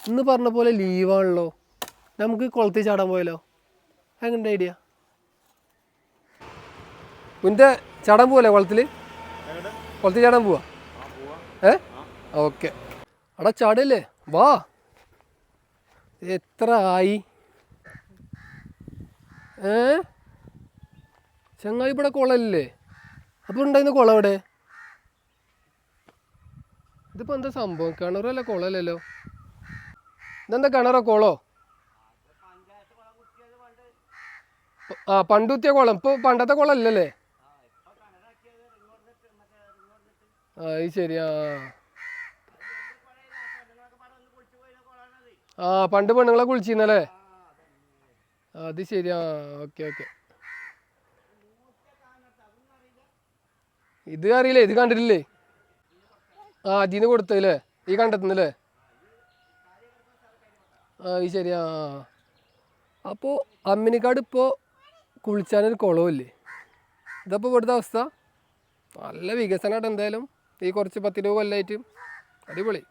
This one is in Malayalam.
ഇന്ന് പറഞ്ഞ പോലെ ലീവാണല്ലോ, നമുക്ക് കുളത്തിൽ ചാടാൻ പോയാലോ? എങ്ങനെ ഐഡിയ? മുന്നേ ചാടാൻ പോവല്ലേ കുളത്തിൽ ചാടാൻ പോവാ? ഓക്കെ. അവിടെ ചാടല്ലേ, വാ. എത്ര ആയി ചങ്ങായി? ഇവിടെ കുളമല്ലേ? അപ്പോൾ ഉണ്ടായിരുന്ന കുളം എവിടെ? ഇതിപ്പോൾ എന്താ സംഭവം? കിണറല്ല കുളമല്ലല്ലോ. ഇതെന്താ കിണറോ കുളോ? ആ പണ്ടുത്തിയ കുളം, ഇപ്പോൾ പണ്ടത്തെ കുളം അല്ലല്ലേ? ആ അത് ശരി. ആ പണ്ട് പെണ്ണുങ്ങളെ കുളിച്ചിരുന്നല്ലേ? അത് ശരി. Okay okay. ഇത് അറിയില്ലേ, ഇത് കണ്ടിട്ടില്ലേ? അതിന് കൊടുത്തല്ലേ ഈ കണ്ടെത്തുന്നല്ലേ? അത് ശരി. അപ്പോൾ അമ്മിനിക്കാട് ഇപ്പോൾ കുളിച്ചാനൊരു കുളമില്ലേ? ഇതപ്പോൾ ഇവിടുത്തെ അവസ്ഥ. നല്ല വികസനമായിട്ട് എന്തായാലും ഈ കുറച്ച് 10-20 കൊല്ലമായിട്ട്. അടിപൊളി.